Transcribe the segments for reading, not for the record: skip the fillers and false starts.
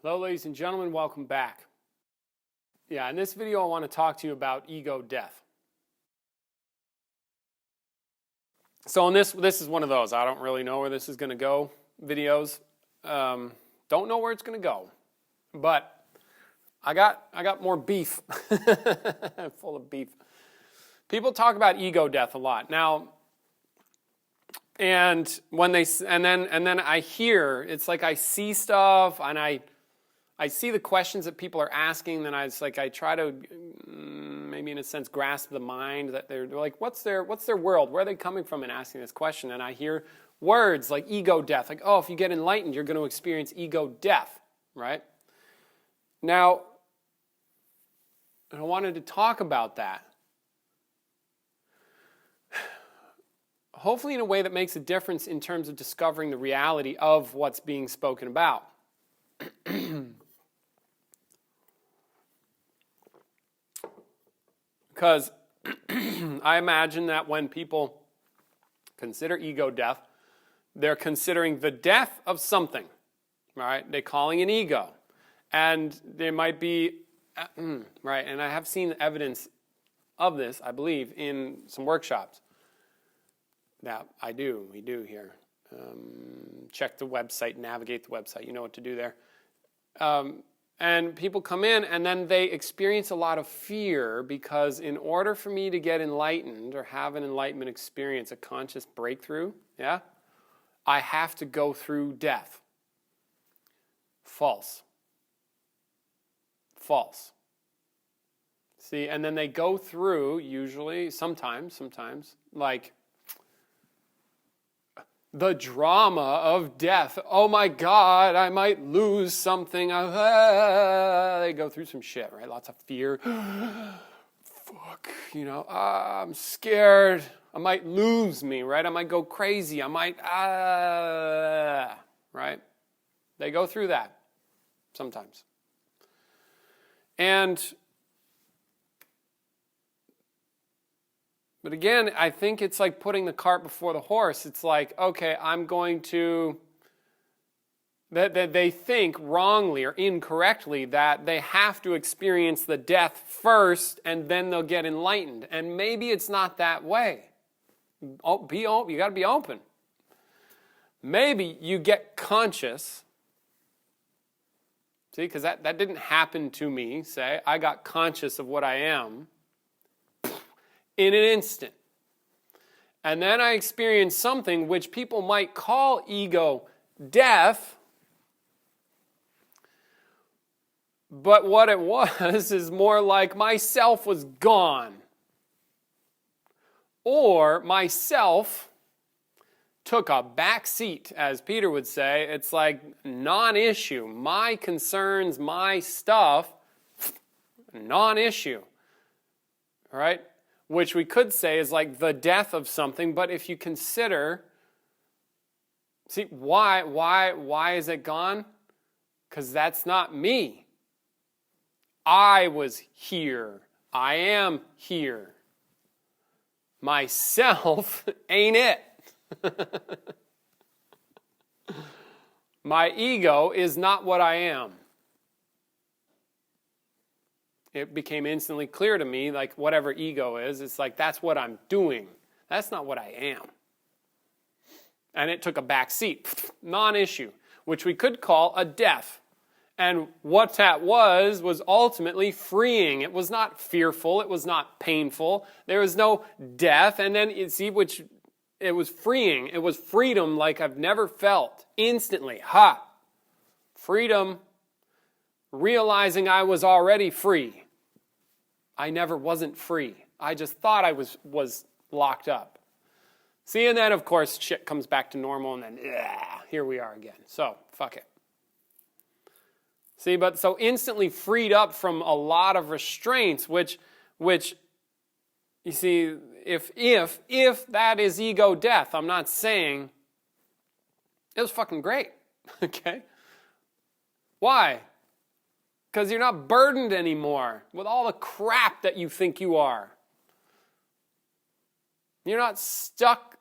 Hello, ladies and gentlemen, welcome back. Yeah, in this video I want to talk to you about ego death. So this is one of those, I don't really know where this is going to go videos. Don't know where it's going to go. But I got more beef. Full of beef. People talk about ego death a lot. Now, and then I hear, it's like I see stuff and I see the questions that people are asking, then I try to maybe in a sense grasp the mind that they're like, what's their world? Where are they coming from in asking this question? And I hear words like ego death, like, oh, if you get enlightened, you're going to experience ego death, right? Now, I wanted to talk about that. Hopefully in a way that makes a difference in terms of discovering the reality of what's being spoken about. Because I imagine that when people consider ego death, they're considering the death of something, right? They're calling an ego. And there might be, right, and I have seen evidence of this, I believe, in some workshops. Now, we do here. Check the website, navigate the website, you know what to do there. And people come in and then they experience a lot of fear because in order for me to get enlightened or have an enlightenment experience, a conscious breakthrough, yeah, I have to go through death. False. See, and then they go through, usually, sometimes, like, the drama of death. Oh my God, I might lose something. They go through some shit, right? Lots of fear. Fuck, I'm scared. I might lose me, right? I might go crazy. I might, right? They go through that sometimes. But again, I think it's like putting the cart before the horse. It's like, okay, that they think wrongly or incorrectly that they have to experience the death first and then they'll get enlightened. And maybe it's not that way. You got to be open. Maybe you get conscious. See, because that didn't happen to me, say. I got conscious of what I am in an instant. And then I experienced something which people might call ego death. But what it was is more like myself was gone. Or myself took a back seat, as Peter would say. It's like non-issue. My concerns, my stuff, non-issue. All right? Which we could say is like the death of something, but if you consider, see, why is it gone? Because that's not me. I was here. I am here. Myself ain't it. My ego is not what I am. It became instantly clear to me, like whatever ego is, it's like that's what I'm doing. That's not what I am. And it took a back seat, non-issue, which we could call a death. And what that was ultimately freeing. It was not fearful. It was not painful. There was no death. And then, you see, which it was freeing. It was freedom like I've never felt. Instantly. Freedom. Realizing I was already free. I never wasn't free. I just thought I was locked up. See, and then, of course, shit comes back to normal, and then, here we are again. So, fuck it. See, but so instantly freed up from a lot of restraints, which you see, if that is ego death, I'm not saying it was fucking great, okay? Why? Because you're not burdened anymore with all the crap that you think you are. You're not stuck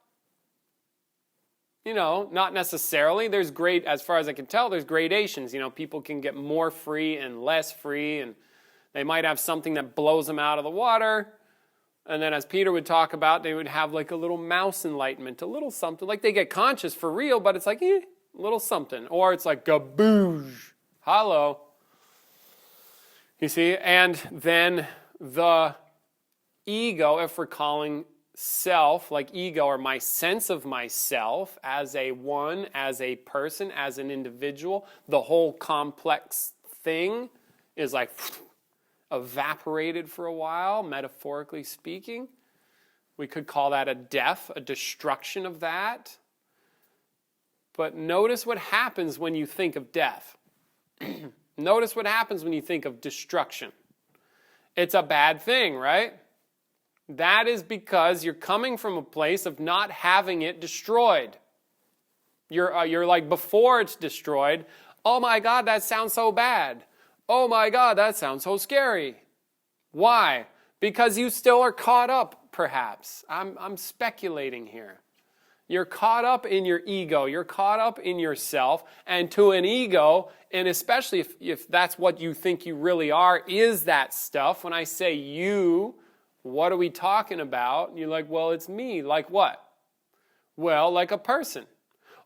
Not necessarily. There's as far as I can tell, there's gradations. People can get more free and less free, and they might have something that blows them out of the water. And then as Peter would talk about, they would have like a little mouse enlightenment, a little something. Like they get conscious for real, but it's like, a little something. Or it's like, gaboosh, hello. You see? And then the ego, if we're calling self, like ego, or my sense of myself as a one, as a person, as an individual, the whole complex thing is like evaporated for a while, metaphorically speaking. We could call that a death, a destruction of that. But notice what happens when you think of death. Notice what happens when you think of destruction. It's a bad thing, right? That is because you're coming from a place of not having it destroyed. You're like, before it's destroyed, oh my God, that sounds so bad. Oh my God, that sounds so scary. Why? Because you still are caught up, perhaps. I'm speculating here. You're caught up in your ego. You're caught up in yourself. And to an ego, and especially if that's what you think you really are, is that stuff. When I say you, what are we talking about? And you're like, well, it's me. Like what? Well, like a person.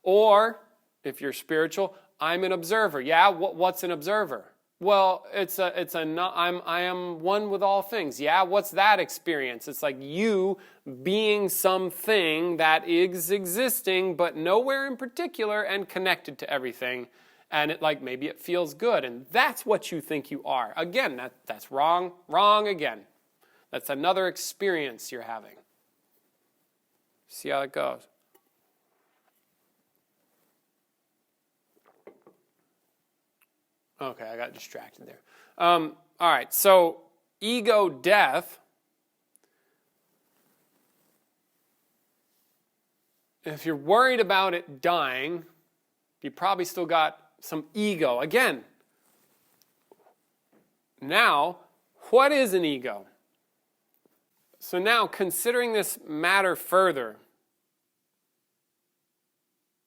Or, if you're spiritual, I'm an observer. Yeah, what's an observer? Well, I am one with all things. Yeah, what's that experience? It's like you being something that is existing, but nowhere in particular and connected to everything. And maybe it feels good. And that's what you think you are. Again, that's wrong. Wrong again. That's another experience you're having. See how it goes. Okay, I got distracted there. All right, so ego death. If you're worried about it dying, you probably still got some ego. Again, now, what is an ego? So now, considering this matter further,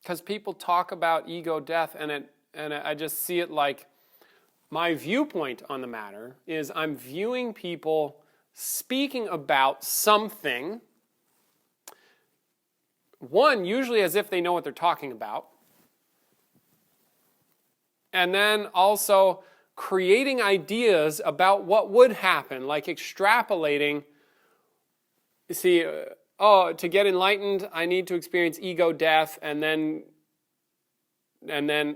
because people talk about ego death, and I just see it like, my viewpoint on the matter is I'm viewing people speaking about something, one, usually as if they know what they're talking about, and then also creating ideas about what would happen, like extrapolating. You see, to get enlightened, I need to experience ego death, and then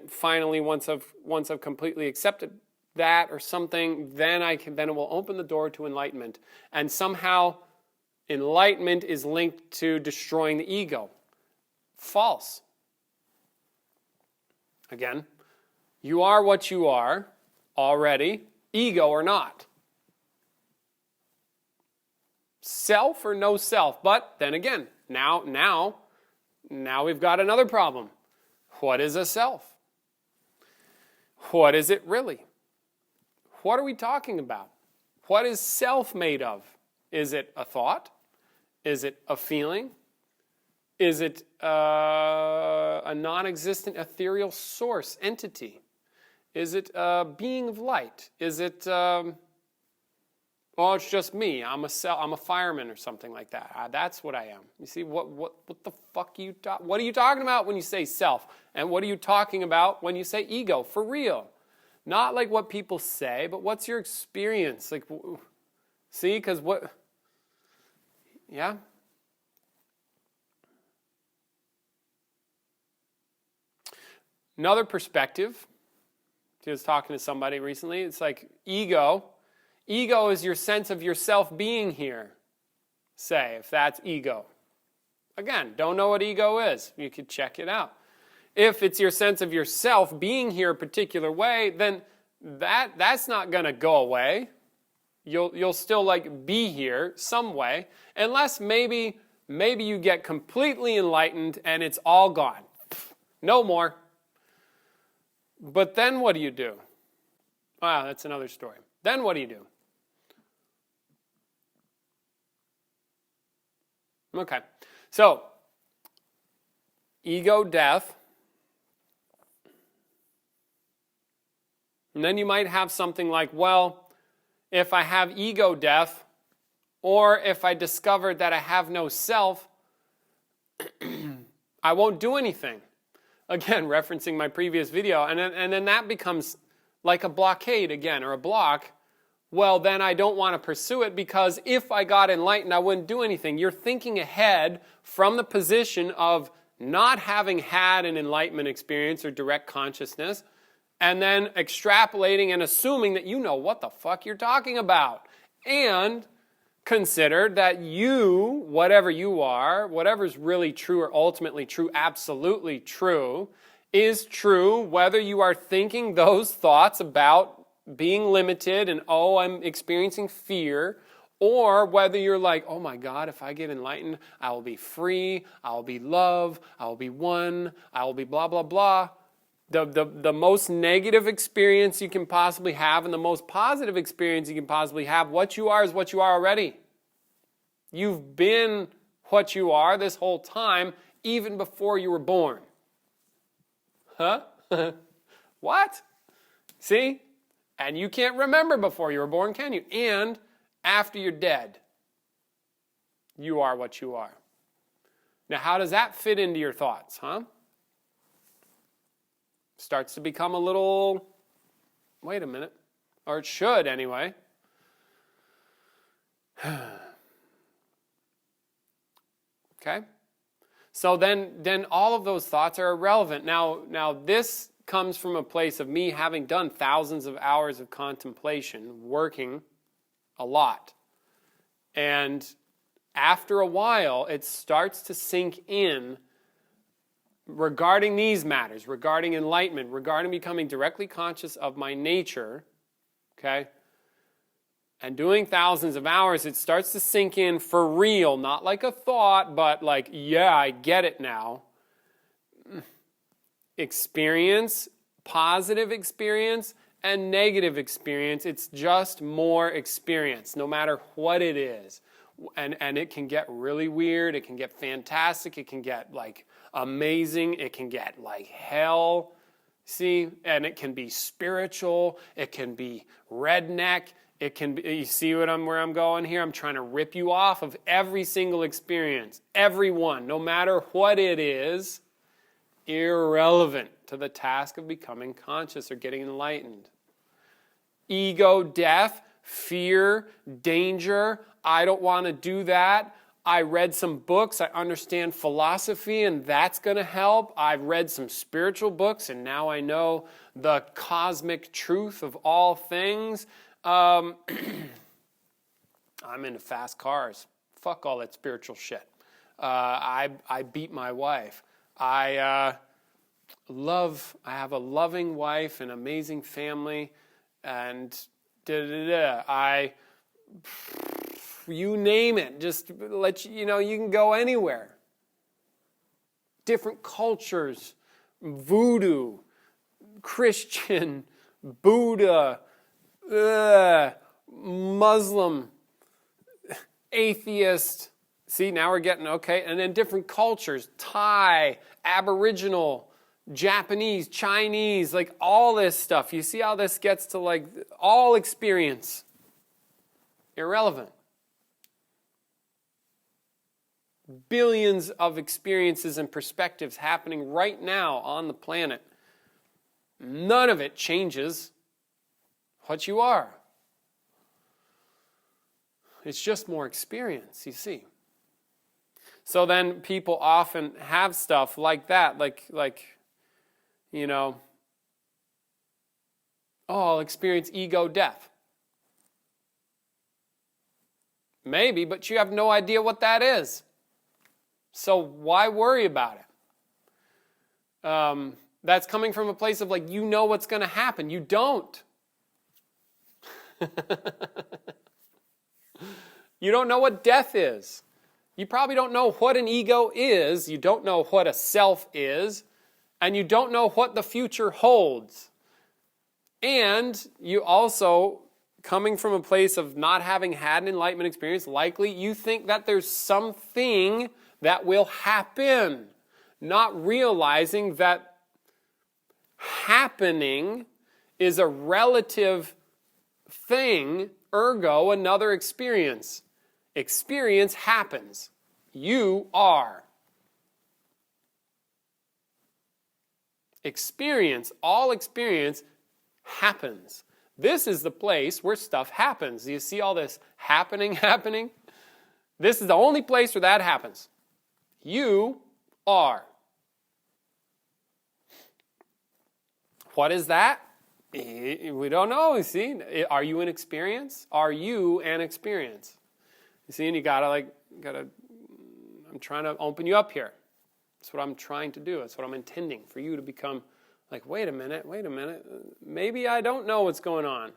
finally, once I've completely accepted that or something, then it will open the door to enlightenment. And somehow, enlightenment is linked to destroying the ego. False. Again, you are what you are already, ego or not. Self or no self. But then again, now we've got another problem. What is a self? What is it really? What are we talking about? What is self made of? Is it a thought? Is it a feeling? Is it a non-existent ethereal source, entity? Is it a being of light? Is it, it's just me. I'm a fireman or something like that. That's what I am. You see, what the fuck what are you talking about when you say self? And what are you talking about when you say ego? For real. Not like what people say, but what's your experience? Like, see, because yeah? Another perspective, I was talking to somebody recently, it's like ego. Ego is your sense of yourself being here, say, if that's ego. Again, don't know what ego is. You could check it out. If it's your sense of yourself being here a particular way, then that's not going to go away. You'll still be here some way, unless maybe you get completely enlightened and it's all gone. No more. But then what do you do? Wow, that's another story. Then what do you do? Okay, so ego death. And then you might have something like, well, if I have ego death, or if I discover that I have no self, I won't do anything. Again, referencing my previous video. And then that becomes like a blockade again, or a block. Well, then I don't want to pursue it because if I got enlightened, I wouldn't do anything. You're thinking ahead from the position of not having had an enlightenment experience or direct consciousness, and then extrapolating and assuming that you know what the fuck you're talking about. And consider that you, whatever you are, whatever's really true or ultimately true, absolutely true, is true whether you are thinking those thoughts about being limited and, oh, I'm experiencing fear, or whether you're like, oh my God, if I get enlightened, I will be free, I will be love, I will be one, I will be blah, blah, blah. The most negative experience you can possibly have and the most positive experience you can possibly have, what you are is what you are already. You've been what you are this whole time, even before you were born. Huh? What? See? And you can't remember before you were born, can you? And after you're dead, you are what you are. Now, how does that fit into your thoughts, huh? Starts to become a little, wait a minute, or it should anyway. Okay? So then all of those thoughts are irrelevant. Now this comes from a place of me having done thousands of hours of contemplation, working a lot. And after a while, it starts to sink in regarding these matters, regarding enlightenment, regarding becoming directly conscious of my nature, okay? And doing thousands of hours, it starts to sink in for real, not like a thought, but like, yeah, I get it now. Experience, positive experience, and negative experience. It's just more experience, no matter what it is. And it can get really weird, it can get fantastic, it can get like amazing, it can get like hell, see? And it can be spiritual, it can be redneck, it can be, you see where I'm going here? I'm trying to rip you off of every single experience, every one, no matter what it is, irrelevant to the task of becoming conscious or getting enlightened. Ego, death, fear, danger, I don't want to do that. I read some books, I understand philosophy, and that's going to help. I've read some spiritual books, and now I know the cosmic truth of all things. I'm into fast cars. Fuck all that spiritual shit. I beat my wife. I have a loving wife, an amazing family, and you name it, just let you know, you can go anywhere. Different cultures, voodoo, Christian, Buddha, Muslim, atheist. See, now we're getting, okay, and then different cultures, Thai, Aboriginal, Japanese, Chinese, like all this stuff. You see how this gets to like all experience. Irrelevant. Billions of experiences and perspectives happening right now on the planet. None of it changes what you are. It's just more experience, you see. So then people often have stuff like that, like you know, oh, I'll experience ego death. Maybe, but you have no idea what that is. So why worry about it? That's coming from a place of like, you know what's going to happen. You don't. You don't know what death is. You probably don't know what an ego is. You don't know what a self is. And you don't know what the future holds. And you also, coming from a place of not having had an enlightenment experience, likely you think that there's something that will happen. not realizing that happening is a relative thing, ergo another experience. Experience happens. You are. Experience, all experience happens. This is the place where stuff happens. Do you see all this happening? This is the only place where that happens. You are. What is that? We don't know, you see. Are you an experience? Are you an experience? You see, and you gotta, I'm trying to open you up here. That's what I'm trying to do. That's what I'm intending, for you to become like, wait a minute. Maybe I don't know what's going on.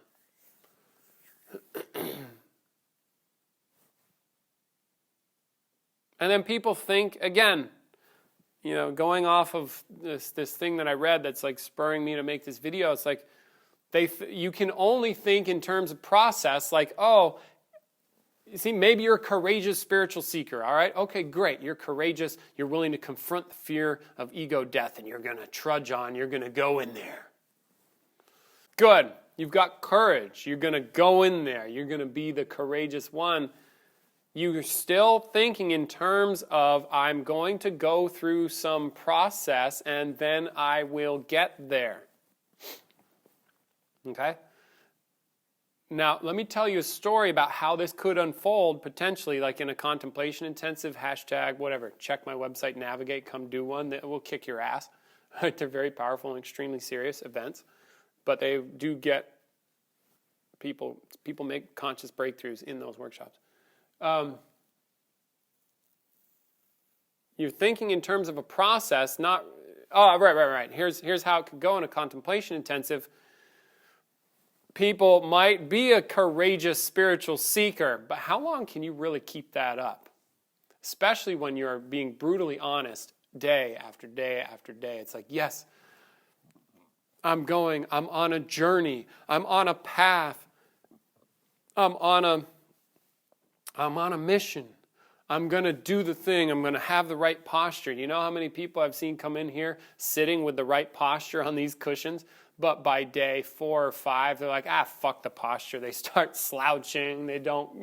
And then people think, again, going off of this thing that I read that's like spurring me to make this video, it's like you can only think in terms of process, like, oh, you see, maybe you're a courageous spiritual seeker, all right? Okay, great. You're courageous. You're willing to confront the fear of ego death, and you're going to trudge on. You're going to go in there. Good. You've got courage. You're going to go in there. You're going to be the courageous one. You're still thinking in terms of, I'm going to go through some process, and then I will get there. Okay? Now, let me tell you a story about how this could unfold potentially, like in a contemplation intensive, hashtag, whatever. Check my website, navigate, come do one. That will kick your ass. They're very powerful and extremely serious events. But they do get people make conscious breakthroughs in those workshops. You're thinking in terms of a process, not, right. Here's how it could go in a contemplation intensive. People might be a courageous spiritual seeker, but how long can you really keep that up? Especially when you're being brutally honest day after day after day. It's like, yes, I'm on a journey, I'm on a path, I'm on a mission. I'm going to do the thing. I'm going to have the right posture. You know how many people I've seen come in here sitting with the right posture on these cushions? But by day 4 or 5, they're like, fuck the posture. They start slouching. They don't,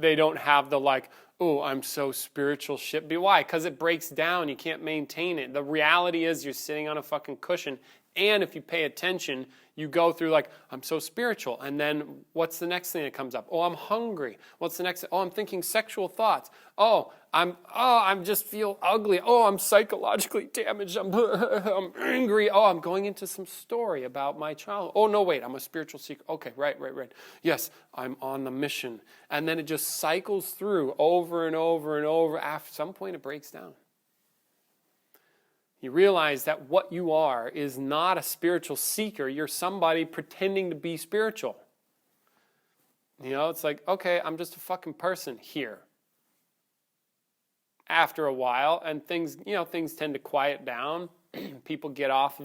they don't have the like, oh, I'm so spiritual shit. Why? Because it breaks down. You can't maintain it. The reality is you're sitting on a fucking cushion. And if you pay attention, you go through like, I'm so spiritual. And then what's the next thing that comes up? Oh, I'm hungry. What's the next thing? Oh, I'm thinking sexual thoughts. I just feel ugly. Oh, I'm psychologically damaged. I'm angry. Oh, I'm going into some story about my child. Oh, no, wait, I'm a spiritual seeker. Okay, right. Yes, I'm on the mission. And then it just cycles through over and over and over. At some point, it breaks down. You realize that what you are is not a spiritual seeker. You're somebody pretending to be spiritual. It's like, okay, I'm just a fucking person here. After a while, and things tend to quiet down. People get off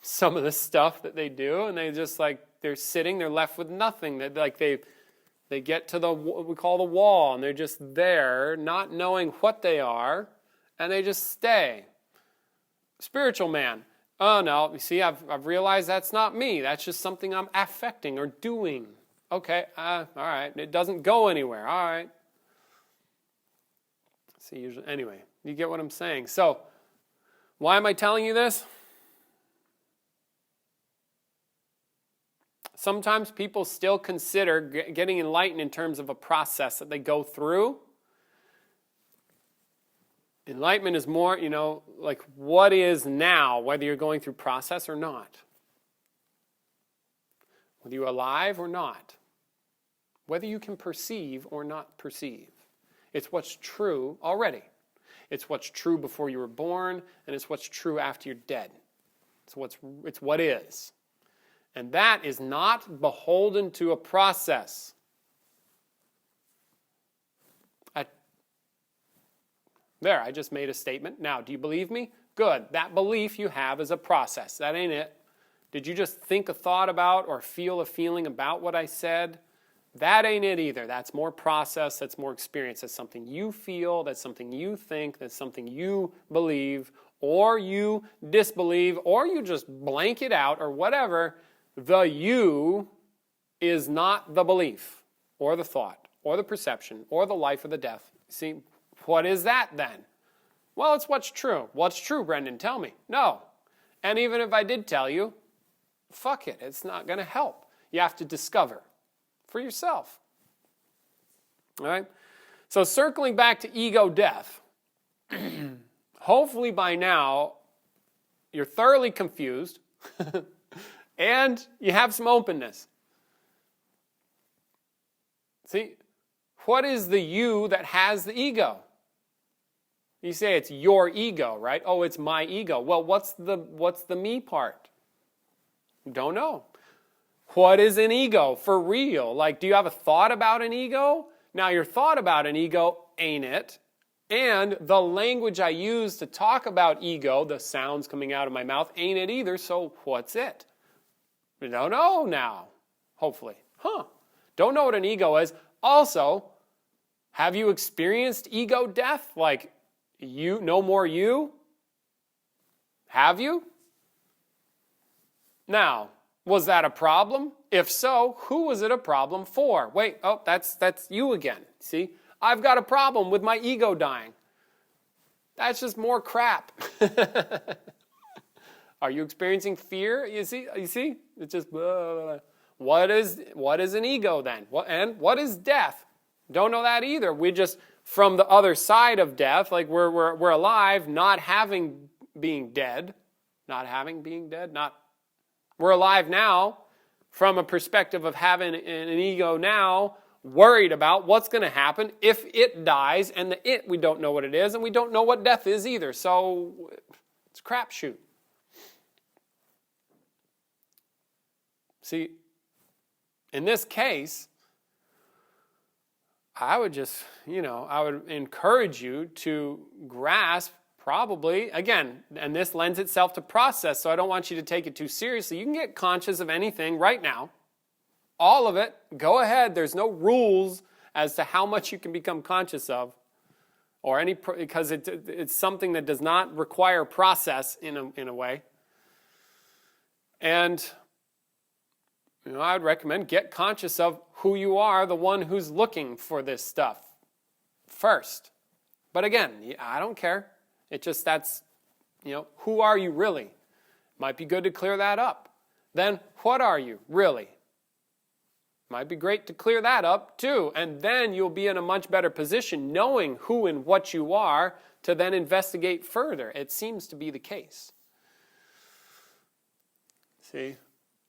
some of the stuff that they do, and they just they're sitting, they're left with nothing. They get to what we call the wall, and they're just there, not knowing what they are, and they just stay. Spiritual man. Oh no, you see, I've realized that's not me. That's just something I'm affecting or doing. Okay, all right. It doesn't go anywhere. All right. See, anyway, you get what I'm saying. So, why am I telling you this? Sometimes people still consider getting enlightened in terms of a process that they go through. Enlightenment is more, like what is now, whether you're going through process or not. Whether you're alive or not. Whether you can perceive or not perceive. It's what's true already. It's what's true before you were born, and it's what's true after you're dead. It's what is. And that is not beholden to a process. I just made a statement. Now, do you believe me? Good. That belief you have is a process. That ain't it. Did you just think a thought about or feel a feeling about what I said? That ain't it either. That's more process, that's more experience. That's something you feel, that's something you think, that's something you believe, or you disbelieve, or you just blank it out, or whatever. The you is not the belief, or the thought, or the perception, or the life or the death. See, what is that then? Well, it's what's true. What's true, Brendan? Tell me. No. And even if I did tell you, fuck it. It's not going to help. You have to discover for yourself. All right? So circling back to ego death, hopefully by now you're thoroughly confused and you have some openness. See, what is the you that has the ego? You say it's your ego, right? Oh, it's my ego. Well, what's the me part? Don't know. What is an ego for real? Like, do you have a thought about an ego? Now, your thought about an ego ain't it. And the language I use to talk about ego, the sounds coming out of my mouth, ain't it either. So what's it? We don't know now, hopefully. Don't know what an ego is. Also, have you experienced ego death? Like, you, no more you? Have you? Now, was that a problem? If so, who was it a problem for? Wait, oh, that's you again. See? I've got a problem with my ego dying. That's just more crap. Are you experiencing fear? You see? It's just blah, blah, blah. What is an ego then? What is death? Don't know that either. We just from the other side of death, like we're alive, not having being dead, we're alive now from a perspective of having an ego now, worried about what's going to happen if it dies, and we don't know what it is, and we don't know what death is either. So it's a crapshoot. See, in this case, I would just, I would encourage you to grasp probably, again, and this lends itself to process, so I don't want you to take it too seriously. You can get conscious of anything right now. All of it. Go ahead. There's no rules as to how much you can become conscious of, or because it's something that does not require process in a way. And I would recommend get conscious of who you are, the one who's looking for this stuff first. But again, I don't care. Who are you really? Might be good to clear that up. Then, what are you really? Might be great to clear that up too. And then you'll be in a much better position knowing who and what you are to then investigate further. It seems to be the case. See?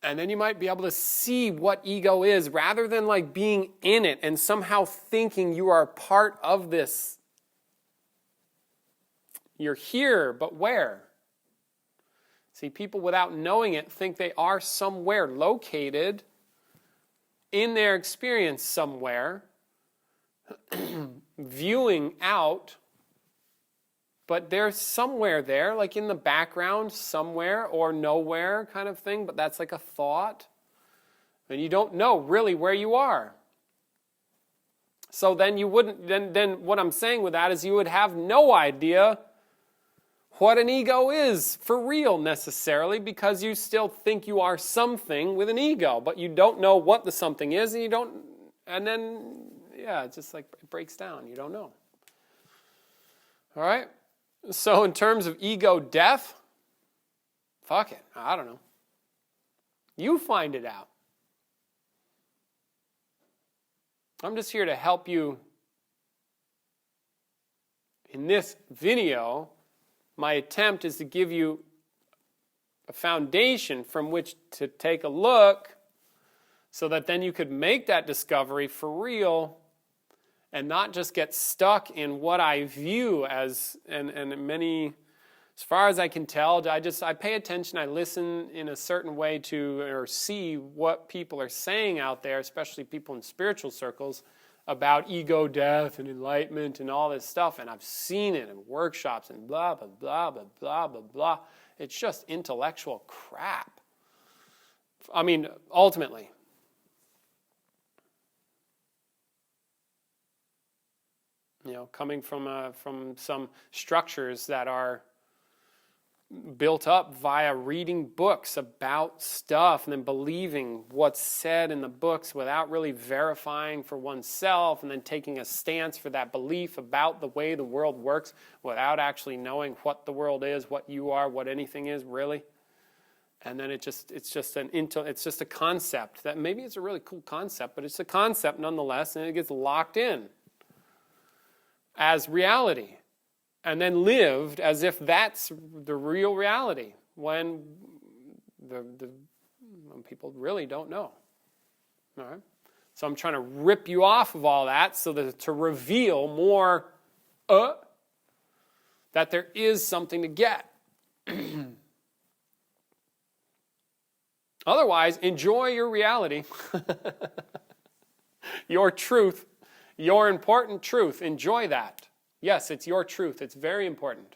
And then you might be able to see what ego is rather than like being in it and somehow thinking you are a part of this. You're here, but where? See, people without knowing it think they are somewhere located in their experience somewhere, viewing out, but they're somewhere there, like in the background somewhere or nowhere kind of thing, but that's like a thought. And you don't know really where you are. So then you wouldn't, then what I'm saying with that is you would have no idea what an ego is for real necessarily, because you still think you are something with an ego, but you don't know what the something is, and then it's just like it breaks down. You don't know. All right? So in terms of ego death, fuck it. I don't know. You find it out. I'm just here to help you in this video. My attempt is to give you a foundation from which to take a look so that then you could make that discovery for real and not just get stuck in what I view as, and many, as far as I can tell, I pay attention, I listen in a certain way to, or see what people are saying out there, especially people in spiritual circles, about ego death and enlightenment and all this stuff, and I've seen it in workshops and blah, blah, blah, blah, blah, blah, blah. It's just intellectual crap. I mean, ultimately. coming from some structures that are built up via reading books about stuff and then believing what's said in the books without really verifying for oneself, and then taking a stance for that belief about the way the world works without actually knowing what the world is, what you are, what anything is really. And then it's just a concept that maybe it's a really cool concept, but it's a concept nonetheless, and it gets locked in as reality, and then lived as if that's the real reality, when people really don't know. All right? So I'm trying to rip you off of all that so that to reveal more that there is something to get. Otherwise, enjoy your reality, your truth, your important truth. Enjoy that. Yes, it's your truth. It's very important.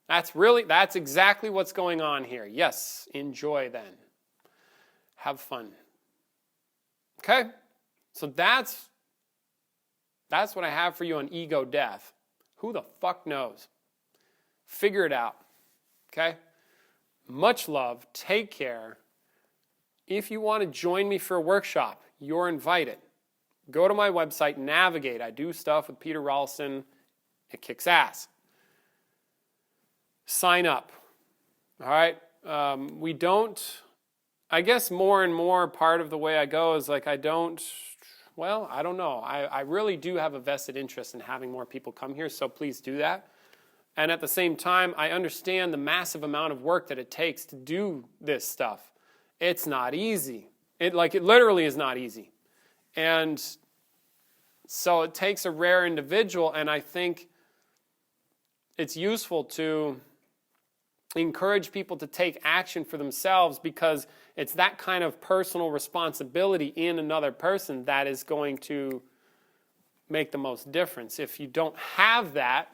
That's exactly what's going on here. Yes, enjoy then. Have fun. Okay? So that's what I have for you on ego death. Who the fuck knows? Figure it out. Okay? Much love. Take care. If you want to join me for a workshop, you're invited. Go to my website, navigate. I do stuff with Peter Ralston. It kicks ass. Sign up. All right? We don't, I guess more and more part of the way I go is like I don't know. I really do have a vested interest in having more people come here, so please do that. And at the same time, I understand the massive amount of work that it takes to do this stuff. It's not easy. It literally is not easy. And so it takes a rare individual, and I think it's useful to encourage people to take action for themselves, because it's that kind of personal responsibility in another person that is going to make the most difference. If you don't have that,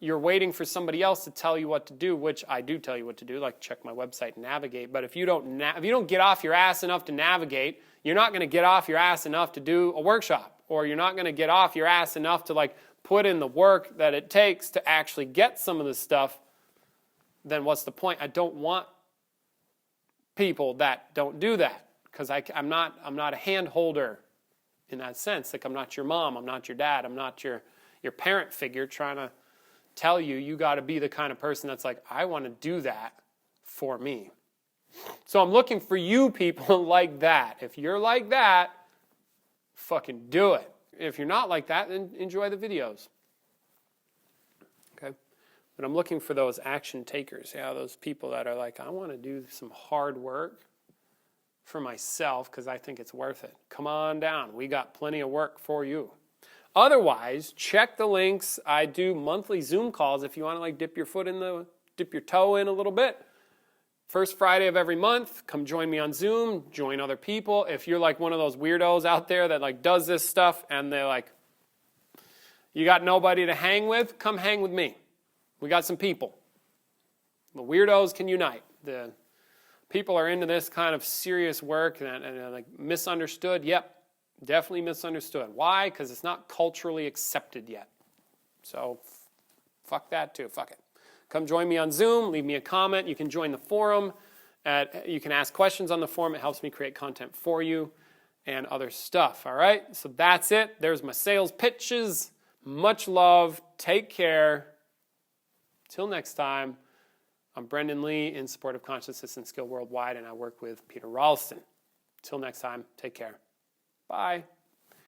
you're waiting for somebody else to tell you what to do, which I do tell you what to do, like check my website, navigate. But if you don't get off your ass enough to navigate, you're not going to get off your ass enough to do a workshop, or you're not going to get off your ass enough to put in the work that it takes to actually get some of this stuff. Then what's the point? I don't want people that don't do that, because I'm not a hand holder in that sense. Like, I'm not your mom, I'm not your dad, I'm not your parent figure trying to tell you got to be the kind of person that's like, I want to do that for me. So I'm looking for you people like that. If you're like that, fucking do it. If you're not like that, then enjoy the videos. Okay? But I'm looking for those action takers. Yeah, those people that are like, I want to do some hard work for myself because I think it's worth it. Come on down. We got plenty of work for you. Otherwise, check the links. I do monthly Zoom calls if you want to dip your toe in a little bit. First Friday of every month, come join me on Zoom, join other people. If you're like one of those weirdos out there that does this stuff and they're like, you got nobody to hang with, come hang with me. We got some people. The weirdos can unite. The people are into this kind of serious work and misunderstood. Yep. Definitely misunderstood. Why? Because it's not culturally accepted yet. So, fuck that too. Fuck it. Come join me on Zoom. Leave me a comment. You can join the forum. You can ask questions on the forum. It helps me create content for you and other stuff. All right? So that's it. There's my sales pitches. Much love. Take care. Till next time, I'm Brendan Lee in support of Consciousness and Skill Worldwide, and I work with Peter Ralston. Till next time, take care. Bye.